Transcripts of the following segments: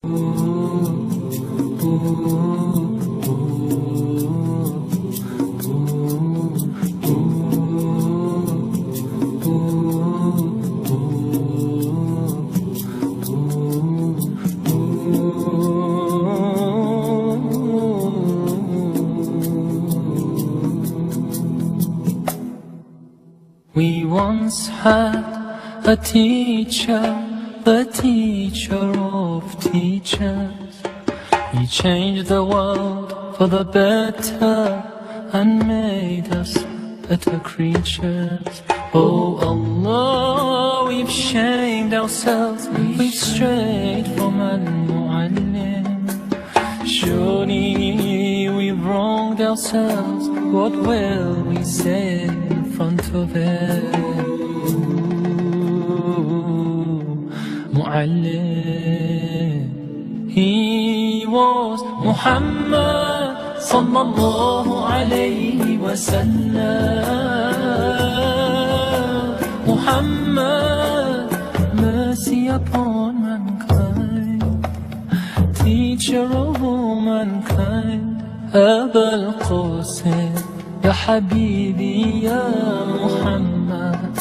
We once had a teacher, the teacher of teachers. He changed the world for the better and made us better creatures. Oh Allah, we've shamed ourselves, we've strayed from Al-Mu'allim. Surely we've wronged ourselves, what will we say in front of him? Mu'allim, he was Muhammad sallallahu alayhi wa sallam. Muhammad, mercy upon mankind, teacher of all mankind. Aba al-Qasim, ya Habibi, ya Muhammad,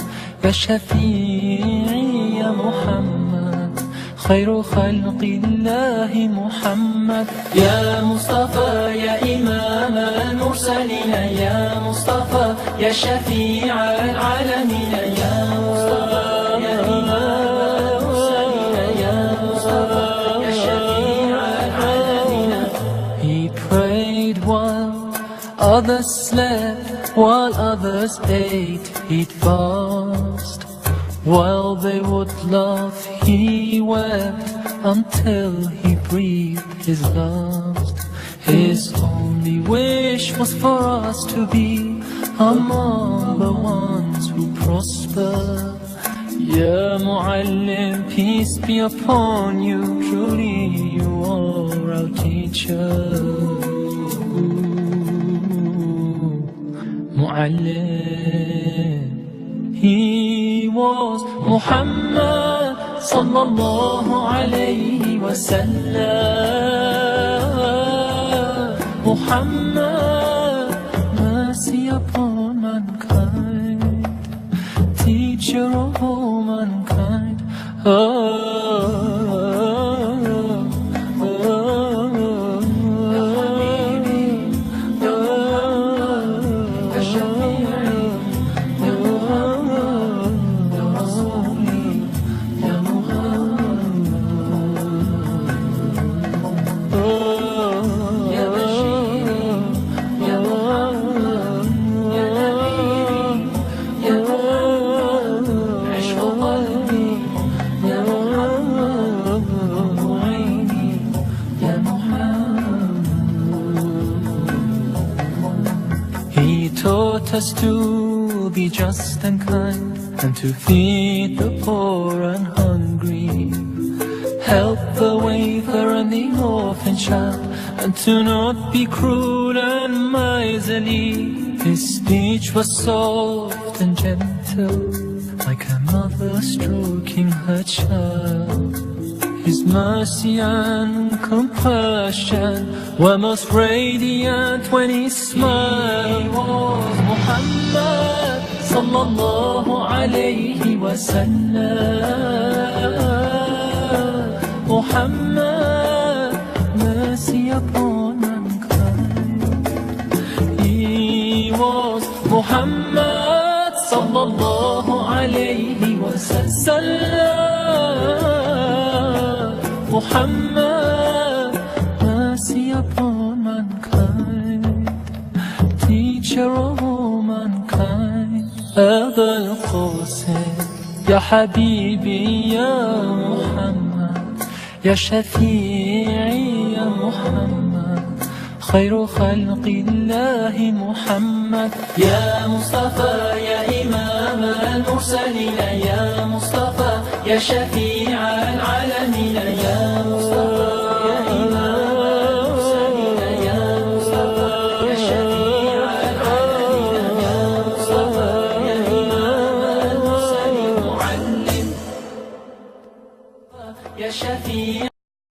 ya Shafi'i, ya Muhammad, khayru khalqillahi Muhammad. Ya Mustafa, ya Imam al-Mursalin, ya Mustafa, ya Shafi'i al-Alamin, ya Mustafa, ya Imam al-Mursalin, ya Mustafa, ya Shafi'i al-Alamin. He prayed while others slept, while others ate, he'd fast. While they would laugh, he wept until he breathed his last. His only wish was for us to be among the ones who prosper. Ya Mu'allim, peace be upon you, truly you are our teacher. Mu'allim, he was Muhammad sallallahu alayhi wa sallam. Muhammad, mercy upon mankind, teacher of all mankind. He taught us to be just and kind, and to feed the poor and hungry, help the wafer and the orphan child, and to not be cruel and miserly. His speech was soft and gentle, like a mother stroking her child. His mercy and compassion were most radiant when he smiled. He was Muhammad sallallahu alayhi wa sallam. Muhammad, mercy upon mankind. He was Muhammad sallallahu alayhi wa sallam. Muhammad, mercy upon mankind, teacher of all mankind. Aba al-Qasim, ya Habibi, ya Muhammad, ya Shafi'i, ya Muhammad, khayru khalqillahi Muhammad. Ya Mustafa, ya Imam al-Mursalin, ya Mustafa, ya Shafi'i al-Alamin, ya